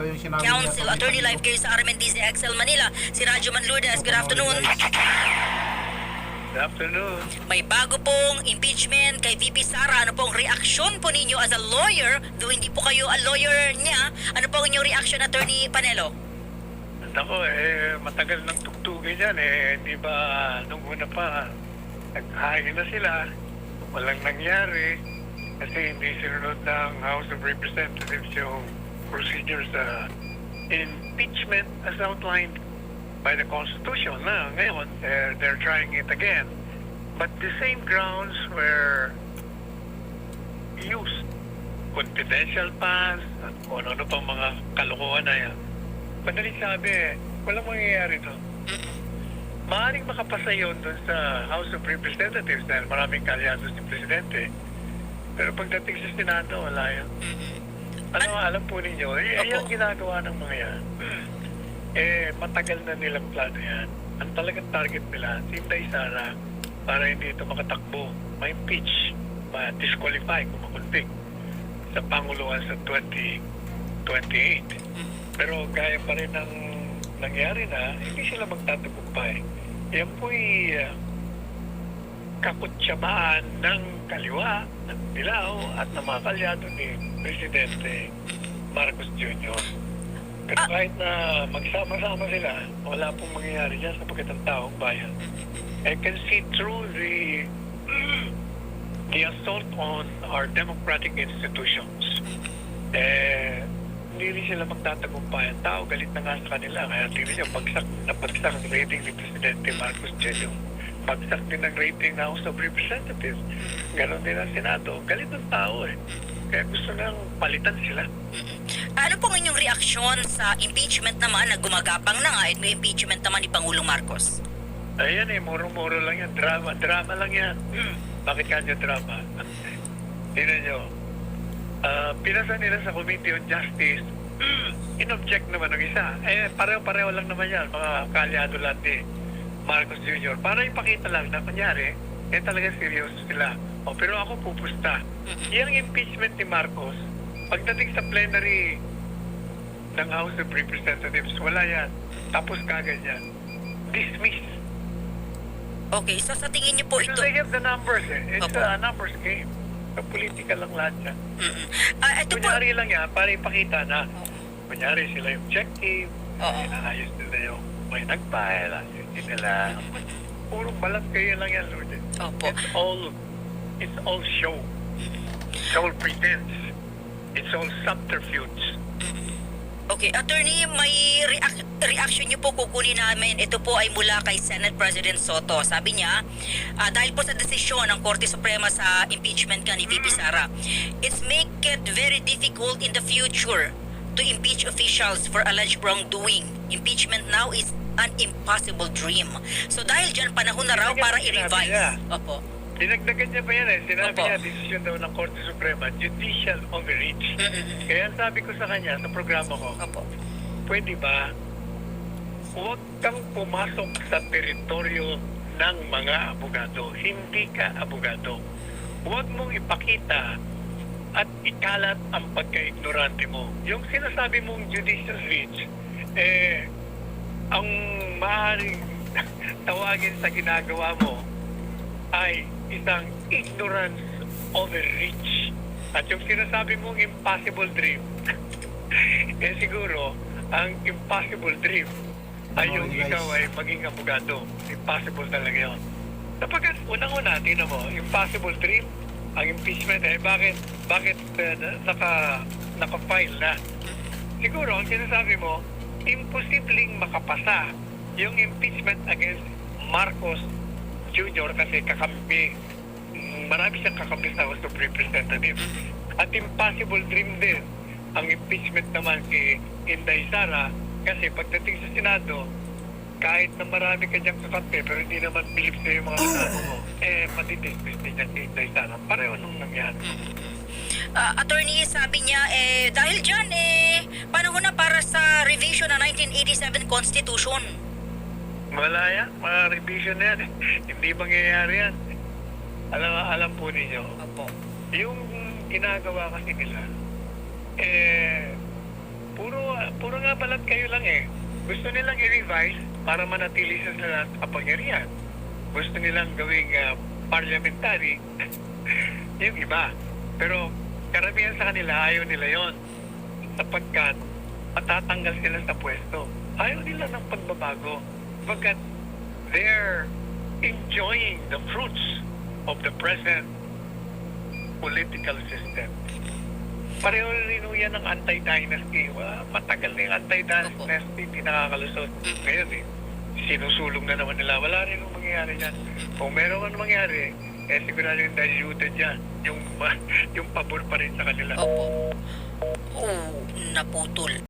ito yung sinabi Council, Attorney Live kayo sa RMNDZ XL Manila. Si Radyo Manlourdes, good afternoon. Good afternoon. May bago pong impeachment kay VP Sara. Ano pong reaksyon po ninyo as a lawyer? Though hindi po kayo a lawyer niya, ano po ang inyong reaction, Attorney Panelo? Nako, matagal nang tugtugin yan Di ba, nung una pa, naghain na sila. Walang nangyari. Kasi hindi sinunod ng House of Representatives yung procedure sa impeachment as outlined by the Constitution. Na ngayon, they're trying it again. But the same grounds were used. Confidential pass at kung ano pang mga kalokohan na yan. Madaling sabi, walang mangyayari doon. Maaaring makapasa yun doon sa House of Representatives dahil maraming kalyado si Presidente. Pero pagdating sa Senado, wala yun. Alam po ninyo, yung ginagawa ng mga yan, matagal na nilang plano yan. Ang talagang target nila, si Inday Sara, para hindi ito makatakbo, ma-impeach, ma-disqualify kung makuntik sa Panguluan sa 2028. Pero gaya pa rin ng nangyari na, hindi sila magtatagumpay. Yan po'y kakutsamaan ng kaliwa, ng dilaw, at ng mga kalyado ni Presidente Marcos Jr. Pero kahit na magsama-sama sila, wala pong mangyayari dyan sapagkat ang taong bayan. I can see through the assault on our democratic institutions. Hindi rin sila magtatagumpay. Ang tao, galit na nga sa kanila. Kaya tingnan niyo, bagsak ang rating ni Presidente Marcos Jr. Bagsak din ang rating ng House of Representatives. Ganon din ang Senado. Galit ang tao Kaya gusto nang palitan sila. Ano pong inyong reaksyon sa impeachment naman na gumagapang na nga at may impeachment naman ni Pangulong Marcos? Ayan muro-muro lang yan. Drama lang yan. Bakit kanya drama? Tingnan nyo. Pinasa nila sa Committee on Justice, in-object naman ng isa. Pareho-pareho lang naman yan, mga kalyado lahat ni Marcos Jr. Para ipakita lang na kunyari, talaga seryoso sila. Pero ako pupusta. Yung impeachment ni Marcos, pagdating sa plenary ng House of Representatives, wala yan. Tapos kagad yan. Dismiss. Okay, so sa tingin niyo po ito... They have the numbers It's Opo. a numbers game. Sa politika lang lahat yan. Ito po... Kunyari lang yan, para ipakita na kunyari sila yung objective, inaayos nila yung may nagpahel, ayusin nila. Puro balat kayo lang yan, Lord. Opo. It's all show. It's all pretense. It's all subterfuge. Okay, Attorney, may reaction niyo po kukunin namin. Ito po ay mula kay Senate President Soto. Sabi niya, dahil po sa desisyon ng Korte Suprema sa impeachment ka ni VP Sara, it's make it very difficult in the future to impeach officials for alleged wrongdoing. Impeachment now is an impossible dream. So dahil dyan, panahon na raw para i-revise. Opo. Dinagdagan niya pa yan Sinabi Opo. niya, desisyon daw ng Korte Suprema, judicial overreach. Kaya sabi ko sa kanya, sa programa ko, Opo. pwede ba, huwag kang pumasok sa teritoryo ng mga abogado. Hindi ka abogado. Huwag mong ipakita at ikalat ang pagka-ignorante mo. Yung sinasabi mong judicial reach, ang maaaring tawagin sa ginagawa mo ay isang ignorance overreach. At yung sinasabi mong impossible dream, siguro, ang impossible dream ay yung ikaw ay maging abogado. Impossible talaga yun. Sapagkat unang-una, tingnan mo, impossible dream, ang impeachment, bakit naka-file na? Siguro, ang sinasabi mo, imposibleng makapasa yung impeachment against Marcos Jr. kasi kakampi. Marami siyang kakampi sa House of Representatives. At impossible dream din ang impeachment naman kay Inday Sara kasi pagdating sa Senado, kahit na marami ka diyang kakampi pero hindi naman bilib sa yung mga kasama mo, matidismiss din niya si Inday Sara. Pareho nung nangyari. Attorney, sabi niya, dahil dyan, panahon na para sa revision ng 1987 Constitution. Wala yan. Mga revision na yan. Hindi mangyayari yan. Alam po ninyo. Opo. Yung ginagawa kasi nila, puro nga balat kayo lang eh. Gusto nilang i-revise para manatili sa kapangyarihan. Gusto nilang gawing parliamentary, yung iba. Pero karamihan sa kanila, ayaw nila yon sapagkat matatanggal sila sa pwesto. Ayaw nila ng pagbabago sapagkat they're enjoying the fruits of the present political system. Pareho rin ho yan ng anti-dynasty. Matagal na yung anti-dynasty, hindi nakakalusot. Ngayon sinusulong na naman nila. Wala rin yung mangyayari dyan. Kung meron man mangyari, sigurado yung diluted yan. Yung pabor pa rin sa kanila. Opo. Oh, naputol.